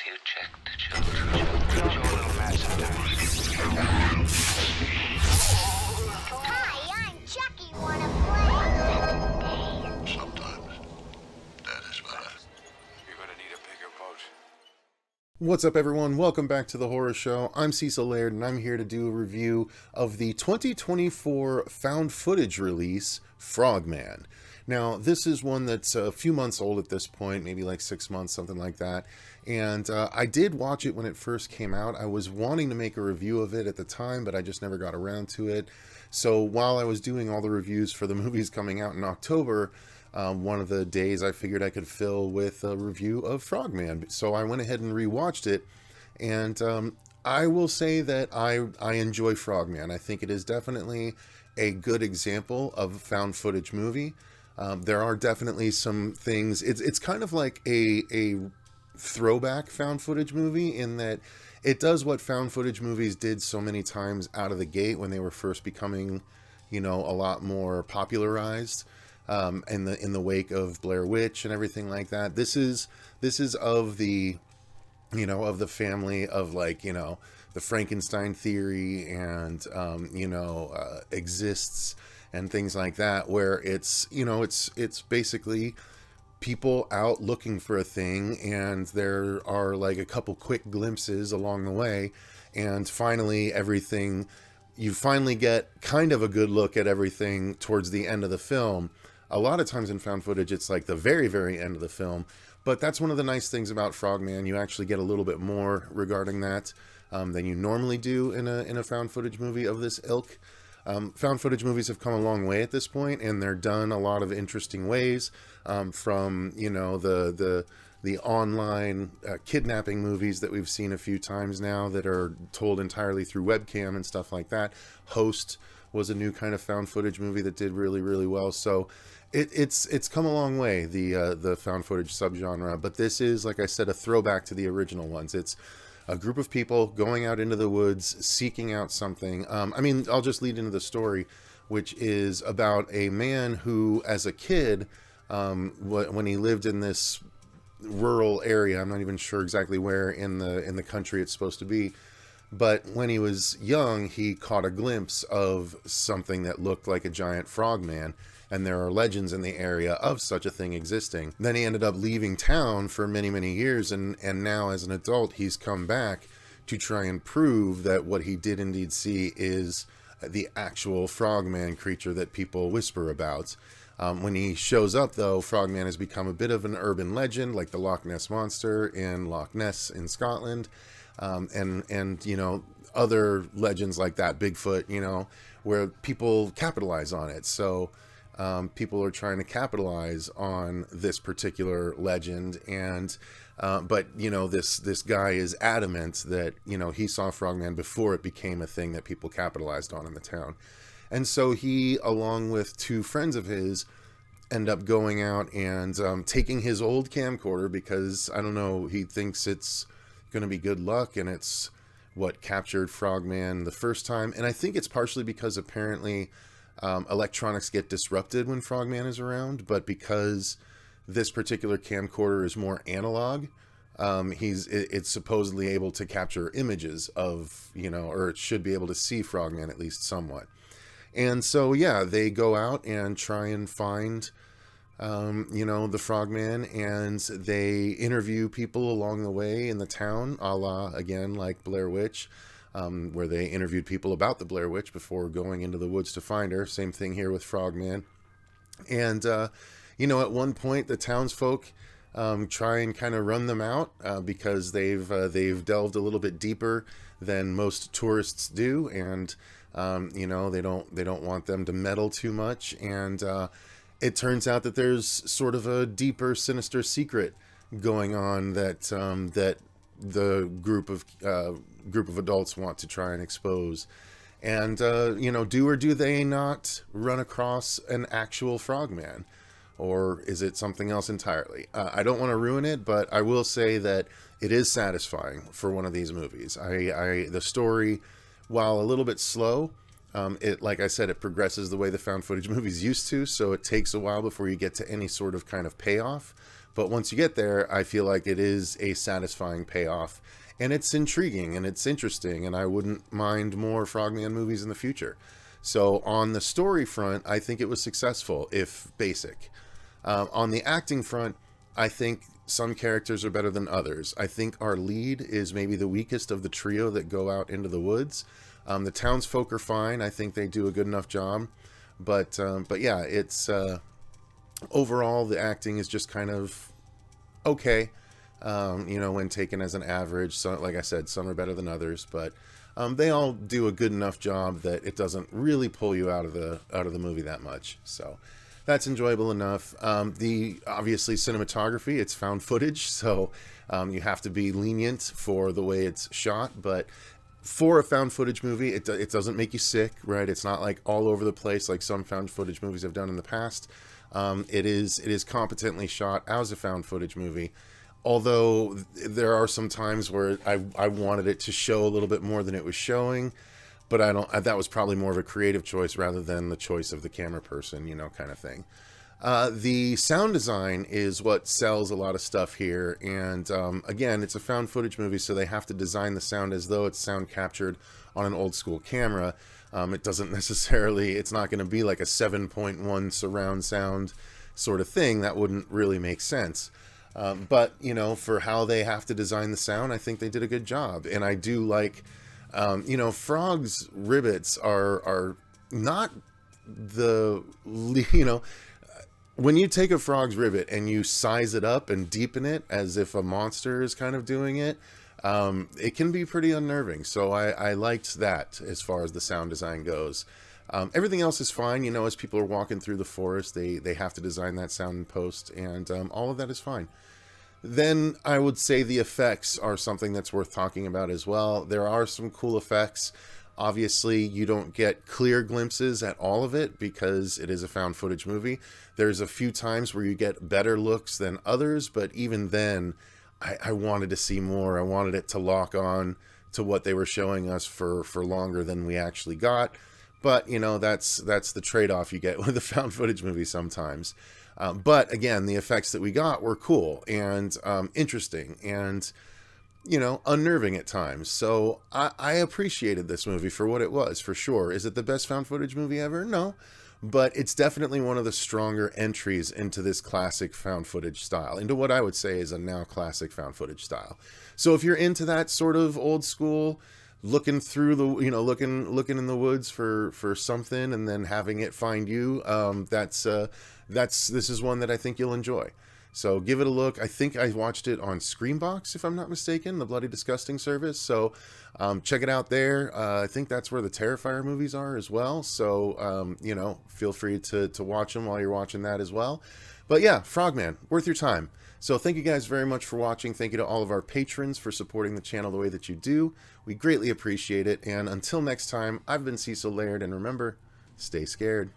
you check the children? Show a little match sometimes. Hi, I'm Chucky. Wanna play? Sometimes. That is what You're gonna need a bigger boat. What's up, everyone? Welcome back to the Horror Show. I'm Cecil, Laird, and I'm here to do a review of the 2024 found footage release, Frogman. Now, this is one that's a few months old at this point, maybe like 6 months, something like that. And I did watch it when it first came out. I was wanting to make a review of it at the time, but I just never got around to it. So while I was doing all the reviews for the movies coming out in October, one of the days I figured I could fill with a review of Frogman. So I went ahead and rewatched it, and I will say that I enjoy Frogman. I think it is definitely a good example of a found footage movie. There are definitely some things. It's kind of like a throwback found footage movie in that it does what found footage movies did so many times out of the gate when they were first becoming, a lot more popularized. In the wake of Blair Witch and everything like that. This is of the, of the family of the Frankenstein theory and, exists and things like that, where it's basically people out looking for a thing, and there are like a couple quick glimpses along the way, and finally you finally get kind of a good look at everything towards the end of the film. A lot of times in found footage, it's like the very, very end of the film. But that's one of the nice things about Frogman. You actually get a little bit more regarding that than you normally do in a found footage movie of this ilk. Found footage movies have come a long way at this point, and they're done a lot of interesting ways. From the online kidnapping movies that we've seen a few times now that are told entirely through webcam and stuff like that. Host was a new kind of found footage movie that did really, really well. So it's come a long way, the found footage subgenre. But this is, like I said, a throwback to the original ones. It's a group of people going out into the woods, seeking out something. I'll just lead into the story, which is about a man who, as a kid, when he lived in this rural area, I'm not even sure exactly where in the country it's supposed to be, but when he was young, he caught a glimpse of something that looked like a giant frogman, and there are legends in the area of such a thing existing. Then he ended up leaving town for many, many years, and now as an adult, he's come back to try and prove that what he did indeed see is the actual frogman creature that people whisper about. When he shows up, though, Frogman has become a bit of an urban legend, like the Loch Ness Monster in Loch Ness in Scotland, and other legends like that, Bigfoot, where people capitalize on it. So people are trying to capitalize on this particular legend, and but this guy is adamant that he saw Frogman before it became a thing that people capitalized on in the town. And so he, along with two friends of his, end up going out and taking his old camcorder, because, I don't know, he thinks it's going to be good luck, and it's what captured Frogman the first time. And I think it's partially because apparently electronics get disrupted when Frogman is around, but because this particular camcorder is more analog, it's supposedly able to capture images of, or it should be able to see Frogman at least somewhat. And so, yeah, they go out and try and find, the Frogman, and they interview people along the way in the town, a la, again, like Blair Witch, where they interviewed people about the Blair Witch before going into the woods to find her. Same thing here with Frogman. And, at one point, the townsfolk try and kind of run them out because they've delved a little bit deeper than most tourists do, and they don't want them to meddle too much, and it turns out that there's sort of a deeper, sinister secret going on that the group of adults want to try and expose. And do or do they not run across an actual frogman, or is it something else entirely? I don't want to ruin it, but I will say that it is satisfying for one of these movies. The story, while a little bit slow, like I said, it progresses the way the found footage movies used to, so it takes a while before you get to any sort of kind of payoff. But once you get there, I feel like it is a satisfying payoff, and it's intriguing and it's interesting, and I wouldn't mind more Frogman movies in the future. So on the story front, I think it was successful, if basic. On the acting front, I think some characters are better than others. I think our lead is maybe the weakest of the trio that go out into the woods. The townsfolk are fine. I think they do a good enough job. But yeah, it's overall the acting is just kind of okay. When taken as an average. So, like I said, some are better than others, but they all do a good enough job that it doesn't really pull you out of the movie that much. So that's enjoyable enough. The obviously cinematography, it's found footage, so you have to be lenient for the way it's shot, but for a found footage movie, it doesn't make you sick, right? It's not like all over the place like some found footage movies have done in the past. It is competently shot as a found footage movie. Although there are some times where I wanted it to show a little bit more than it was showing, but that was probably more of a creative choice rather than the choice of the camera person, kind of thing. The sound design is what sells a lot of stuff here, and again, it's a found footage movie, so they have to design the sound as though it's sound captured on an old school camera. It doesn't necessarily, it's not going to be like a 7.1 surround sound sort of thing. That wouldn't really make sense. But, for how they have to design the sound, I think they did a good job. And I do like, Frog's rivets are not when you take a frog's rivet and you size it up and deepen it as if a monster is kind of doing it, it can be pretty unnerving. So I liked that as far as the sound design goes. Everything else is fine, as people are walking through the forest, they have to design that sound in post, and all of that is fine. Then I would say the effects are something that's worth talking about as well. There are some cool effects. Obviously, you don't get clear glimpses at all of it because it is a found footage movie. There's a few times where you get better looks than others, but even then, I wanted to see more. I wanted it to lock on to what they were showing us for longer than we actually got. But, that's the trade-off you get with a found footage movie sometimes. But, again, the effects that we got were cool and interesting and, unnerving at times. So I appreciated this movie for what it was, for sure. Is it the best found footage movie ever? No. But it's definitely one of the stronger entries into this classic found footage style, into what I would say is a now classic found footage style. So if you're into that sort of old school, looking through the, looking in the woods for something and then having it find you, this is one that I think you'll enjoy. So give it a look. I think I watched it on Screambox, if I'm not mistaken, the Bloody Disgusting service. So check it out there. I think that's where the Terrifier movies are as well. So, feel free to watch them while you're watching that as well. But yeah, Frogman, worth your time. So thank you guys very much for watching. Thank you to all of our patrons for supporting the channel the way that you do. We greatly appreciate it. And until next time, I've been Cecil Laird, and remember, stay scared.